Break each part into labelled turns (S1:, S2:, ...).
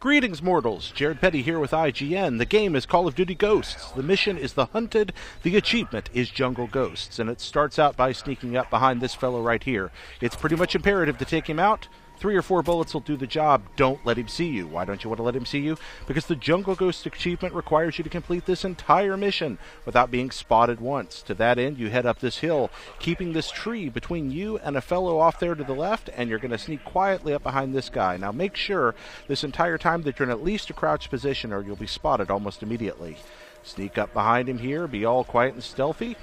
S1: Greetings, mortals. Jared Petty here with IGN. The game is Call of Duty Ghosts. The mission is The Hunted. The achievement is Jungle Ghosts. And it starts out by sneaking up behind this fellow right here. It's pretty much imperative to take him out. 3 or 4 bullets will do the job. Don't let him see you. Why don't you want to let him see you? Because the Jungle Ghost achievement requires you to complete this entire mission without being spotted once. To that end, you head up this hill, keeping this tree between you and a fellow off there to the left, and you're going to sneak quietly up behind this guy. Now make sure this entire time that you're in at least a crouched position or you'll be spotted almost immediately. Sneak up behind him here, be all quiet and stealthy.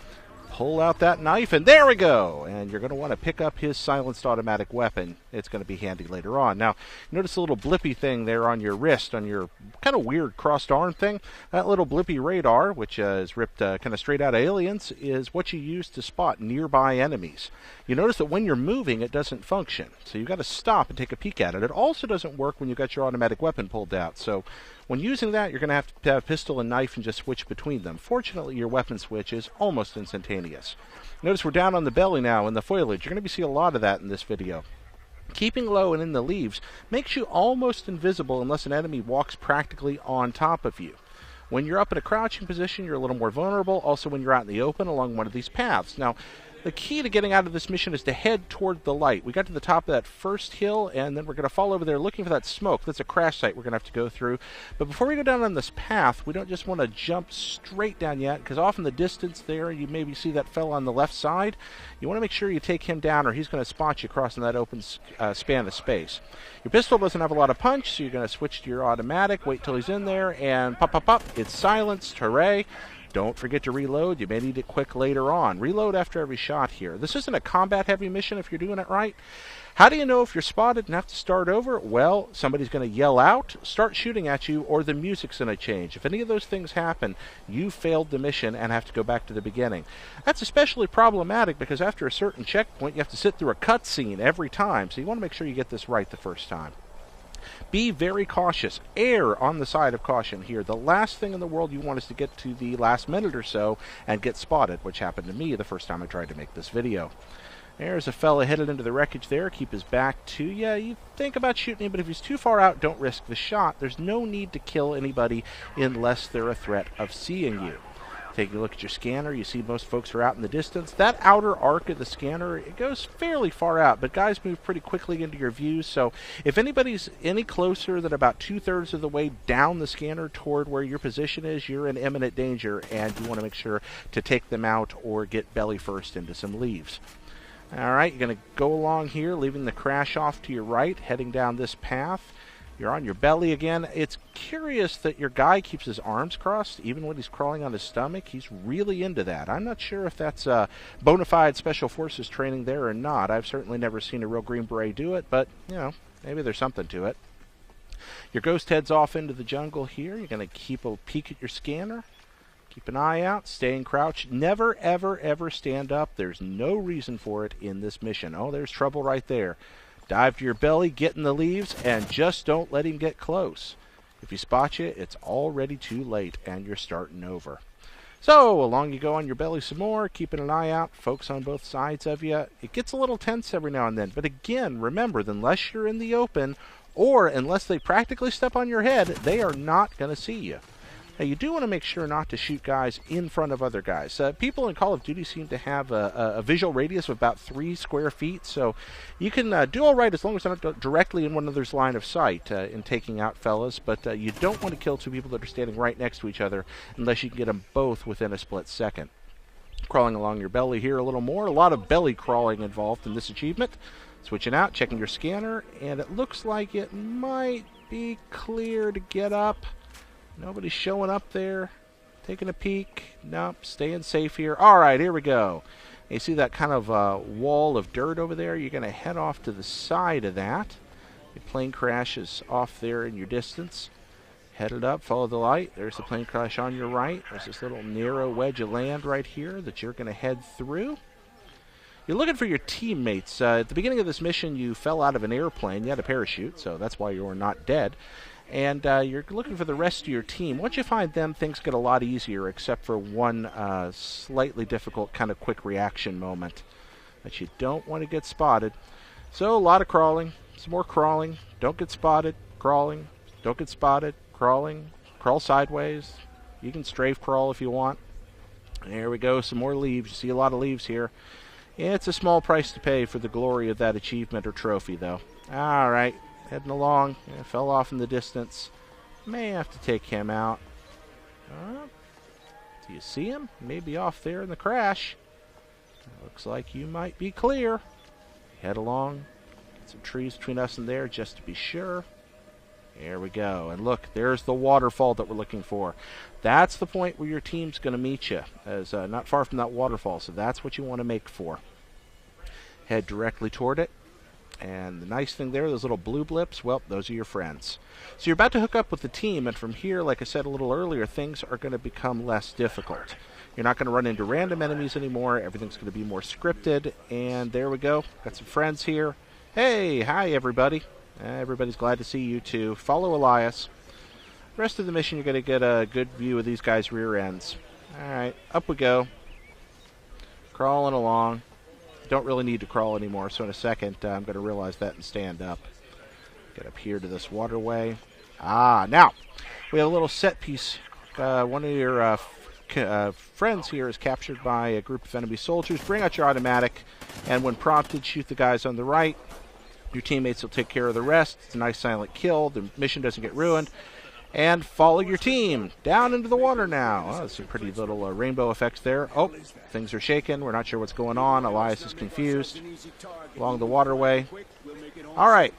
S1: Pull out that knife, and there we go! And you're going to want to pick up his silenced automatic weapon. It's going to be handy later on. Now, notice a little blippy thing there on your wrist, on your kind of weird crossed arm thing. That little blippy radar, which is ripped kind of straight out of Aliens, is what you use to spot nearby enemies. You notice that when you're moving, it doesn't function. So you've got to stop and take a peek at it. It also doesn't work when you've got your automatic weapon pulled out. So when using that, you're going to have pistol and knife and just switch between them. Fortunately, your weapon switch is almost instantaneous. Notice we're down on the belly now in the foliage. You're going to be seeing a lot of that in this video. Keeping low and in the leaves makes you almost invisible unless an enemy walks practically on top of you. When you're up in a crouching position, you're a little more vulnerable. Also, when you're out in the open along one of these paths. Now, the key to getting out of this mission is to head toward the light. We got to the top of that first hill, and then we're going to fall over there looking for that smoke. That's a crash site we're going to have to go through. But before we go down on this path, we don't just want to jump straight down yet, because off in the distance there, you maybe see that fellow on the left side. You want to make sure you take him down, or he's going to spot you crossing that open span of space. Your pistol doesn't have a lot of punch, so you're going to switch to your automatic, wait till he's in there, and pop, pop, pop. It's silenced. Hooray. Don't forget to reload. You may need it quick later on. Reload after every shot here. This isn't a combat-heavy mission if you're doing it right. How do you know if you're spotted and have to start over? Well, somebody's going to yell out, start shooting at you, or the music's going to change. If any of those things happen, you failed the mission and have to go back to the beginning. That's especially problematic because after a certain checkpoint, you have to sit through a cutscene every time, so you want to make sure you get this right the first time. Be very cautious. Err on the side of caution here. The last thing in the world you want is to get to the last minute or so and get spotted, which happened to me the first time I tried to make this video. There's a fella headed into the wreckage there. Keep his back to you. You think about shooting him, but if he's too far out, don't risk the shot. There's no need to kill anybody unless they're a threat of seeing you. Take a look at your scanner. You see most folks are out in the distance. That outer arc of the scanner, it goes fairly far out, but guys move pretty quickly into your view, so if anybody's any closer than about 2/3 of the way down the scanner toward where your position is, you're in imminent danger, and you want to make sure to take them out or get belly first into some leaves. Alright, you're going to go along here, leaving the crash off to your right, heading down this path. You're on your belly again. It's curious that your guy keeps his arms crossed even when he's crawling on his stomach. He's really into that. I'm not sure if that's bona fide Special Forces training there or not. I've certainly never seen a real Green Beret do it, but, you know, maybe there's something to it. Your ghost heads off into the jungle here. You're going to keep a peek at your scanner. Keep an eye out. Stay in crouch. Never, ever, ever stand up. There's no reason for it in this mission. Oh, there's trouble right there. Dive to your belly, get in the leaves, and just don't let him get close. If he spots you, it's already too late, and you're starting over. So, along you go on your belly some more, keeping an eye out, folks on both sides of you. It gets a little tense every now and then, but again, remember, unless you're in the open, or unless they practically step on your head, they are not going to see you. Now, you do want to make sure not to shoot guys in front of other guys. People in Call of Duty seem to have a visual radius of about 3 square feet, so you can do all right as long as they're not directly in one another's line of sight in taking out fellas, but you don't want to kill 2 people that are standing right next to each other unless you can get them both within a split second. Crawling along your belly here a little more. A lot of belly crawling involved in this achievement. Switching out, checking your scanner, and it looks like it might be clear to get up. Nobody's showing up there. Taking a peek. Nope, staying safe here. Alright, here we go. You see that kind of wall of dirt over there? You're going to head off to the side of that. Your plane crash is off there in your distance. Head it up, follow the light. There's the plane crash on your right. There's this little narrow wedge of land right here that you're going to head through. You're looking for your teammates. At the beginning of this mission, you fell out of an airplane. You had a parachute, so that's why you were not dead. And you're looking for the rest of your team. Once you find them, things get a lot easier, except for one slightly difficult kind of quick reaction moment that you don't want to get spotted. So a lot of crawling, some more crawling, don't get spotted, crawling, Don't get spotted. Crawling. Crawl sideways. You can strafe crawl if you want. There we go. Some more leaves. You see a lot of leaves here. It's a small price to pay for the glory of that achievement or trophy, though. All right. Heading along. Fell off in the distance. May have to take him out. Do you see him? Maybe off there in the crash. Looks like you might be clear. Head along. Get some trees between us and there just to be sure. There we go. And look, there's the waterfall that we're looking for. That's the point where your team's going to meet you, as not far from that waterfall. So that's what you want to make for. Head directly toward it. And the nice thing there, those little blue blips, well, those are your friends. So you're about to hook up with the team, and from here, like I said a little earlier, things are going to become less difficult. You're not going to run into random enemies anymore. Everything's going to be more scripted. And there we go. Got some friends here. Hey, hi, everybody. Everybody's glad to see you, too. Follow Elias. The rest of the mission, you're going to get a good view of these guys' rear ends. All right, up we go. Crawling along. Don't really need to crawl anymore, so in a second, I'm going to realize that and stand up. Get up here to this waterway. Now, we have a little set piece. One of your friends here is captured by a group of enemy soldiers. Bring out your automatic, and when prompted, shoot the guys on the right. Your teammates will take care of the rest. It's a nice silent kill. The mission doesn't get ruined. And follow your team down into the water now. Oh, some pretty little rainbow effects there. Oh, things are shaking. We're not sure what's going on. Elias is confused. Along the waterway. All right,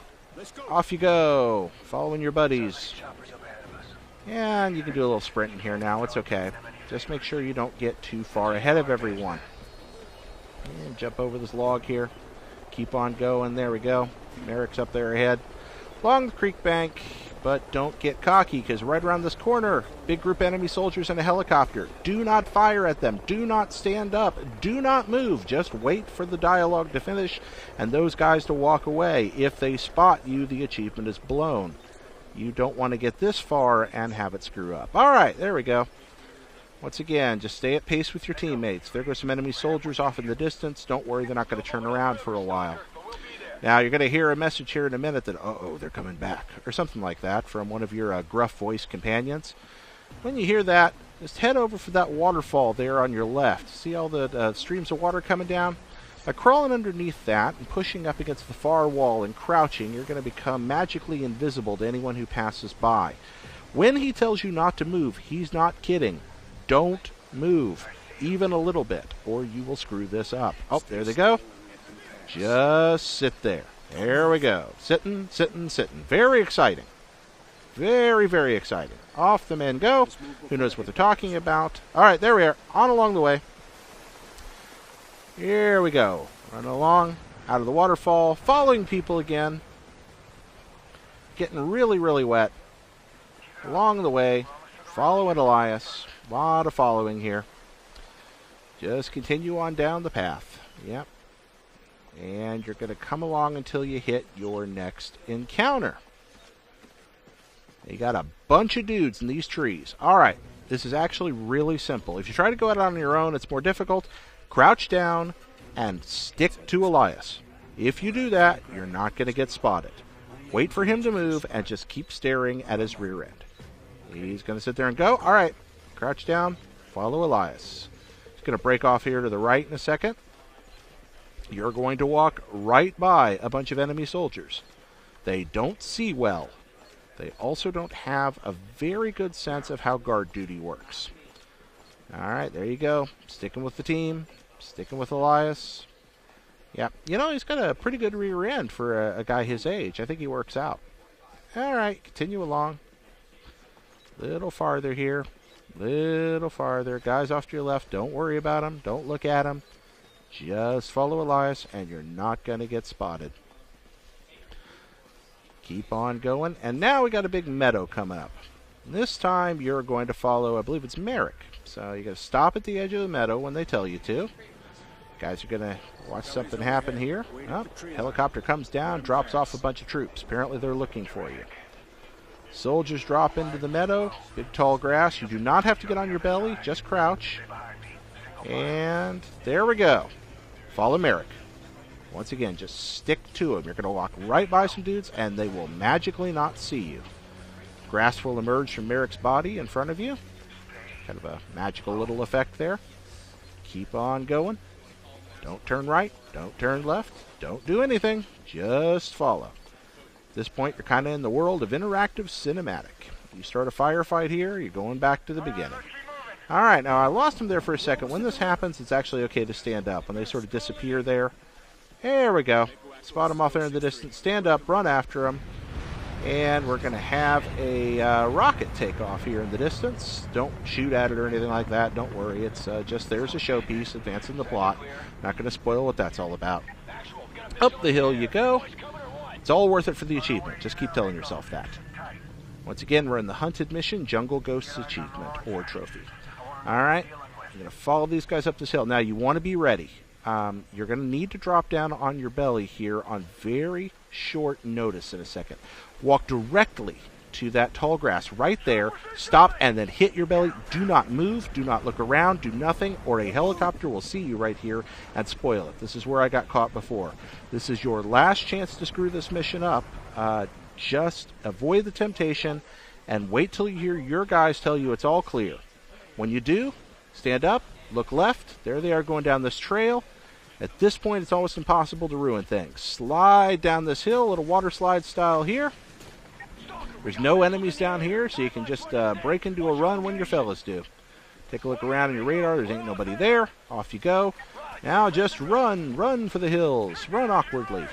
S1: off you go. Following your buddies. Yeah, and you can do a little sprint in here now. It's okay. Just make sure you don't get too far ahead of everyone. And jump over this log here. Keep on going. There we go. Merrick's up there ahead. Along the creek bank. But don't get cocky, because right around this corner, big group enemy soldiers in a helicopter. Do not fire at them. Do not stand up. Do not move. Just wait for the dialogue to finish and those guys to walk away. If they spot you, the achievement is blown. You don't want to get this far and have it screw up. All right, there we go. Once again, just stay at pace with your teammates. There go some enemy soldiers off in the distance. Don't worry, they're not going to turn around for a while. Now, you're going to hear a message here in a minute that, uh-oh, they're coming back, or something like that from one of your gruff voice companions. When you hear that, just head over for that waterfall there on your left. See all the streams of water coming down? By crawling underneath that and pushing up against the far wall and crouching, you're going to become magically invisible to anyone who passes by. When he tells you not to move, he's not kidding. Don't move, even a little bit, or you will screw this up. Oh, there they go. Just sit there. There we go. Sitting, sitting, sitting. Very exciting. Very, very exciting. Off the men go. Who knows what they're talking about? All right, there we are. On along the way. Here we go. Running along. Out of the waterfall. Following people again. Getting really, really wet. Along the way. Following Elias. A lot of following here. Just continue on down the path. Yep. And you're going to come along until you hit your next encounter. You got a bunch of dudes in these trees. All right, this is actually really simple. If you try to go out on your own, it's more difficult. Crouch down and stick to Elias. If you do that, you're not going to get spotted. Wait for him to move and just keep staring at his rear end. He's going to sit there and go. All right, crouch down, follow Elias. He's going to break off here to the right in a second. You're going to walk right by a bunch of enemy soldiers. They don't see well. They also don't have a very good sense of how guard duty works. All right, there you go. Sticking with the team. Sticking with Elias. Yeah, you know, he's got a pretty good rear end for a guy his age. I think he works out. All right, continue along. Little farther here. Little farther. Guys off to your left, don't worry about them. Don't look at them. Just follow Elias, and you're not going to get spotted. Keep on going. And now we got a big meadow coming up. This time you're going to follow, I believe it's Merrick. So you got to stop at the edge of the meadow when they tell you to. Guys are going to watch something happen here. Oh, helicopter comes down, drops off a bunch of troops. Apparently they're looking for you. Soldiers drop into the meadow. Big tall grass. You do not have to get on your belly. Just crouch. And there we go. Follow Merrick. Once again, just stick to him. You're going to walk right by some dudes, and they will magically not see you. Grass will emerge from Merrick's body in front of you. Kind of a magical little effect there. Keep on going. Don't turn right. Don't turn left. Don't do anything. Just follow. At this point, you're kind of in the world of interactive cinematic. You start a firefight here, you're going back to the beginning. All right, now I lost him there for a second. When this happens, it's actually okay to stand up. When they sort of disappear there, there we go. Spot him off there in the distance. Stand up, run after him. And we're going to have a rocket take off here in the distance. Don't shoot at it or anything like that. Don't worry. It's just there's a showpiece advancing the plot. Not going to spoil what that's all about. Up the hill you go. It's all worth it for the achievement. Just keep telling yourself that. Once again, we're in the Hunted Mission, Jungle Ghosts Achievement, or Trophy. Alright, I'm going to follow these guys up this hill. Now, you want to be ready. You're going to need to drop down on your belly here on very short notice in a second. Walk directly to that tall grass right there. Stop and then hit your belly. Do not move. Do not look around. Do nothing, or a helicopter will see you right here and spoil it. This is where I got caught before. This is your last chance to screw this mission up. Just avoid the temptation and wait till you hear your guys tell you it's all clear. When you do, stand up, look left. There they are going down this trail. At this point, it's almost impossible to ruin things. Slide down this hill, little water slide style here. There's no enemies down here, so you can just break into a run when your fellas do. Take a look around on your radar. There ain't nobody there. Off you go. Now just run. Run for the hills. Run awkwardly.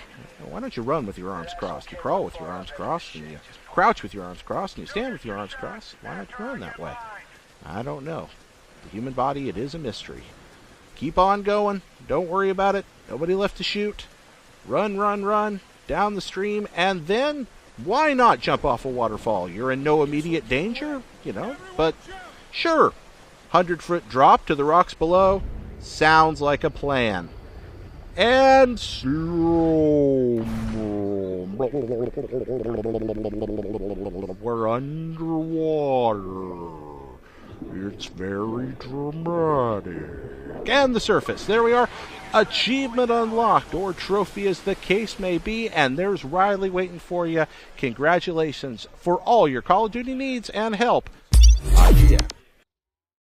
S1: Why don't you run with your arms crossed? You crawl with your arms crossed, and you crouch with your arms crossed, and you stand with your arms crossed. Why don't you run that way? I don't know. The human body, it is a mystery. Keep on going. Don't worry about it. Nobody left to shoot. Run, run, run. Down the stream, and then why not jump off a waterfall? You're in no immediate danger, you know, but sure. 100-foot drop to the rocks below. Sounds like a plan. And slow. We're underwater. It's very dramatic. And the surface. There we are. Achievement unlocked, or trophy as the case may be. And there's Riley waiting for you. Congratulations for all your Call of Duty needs and help. IGN.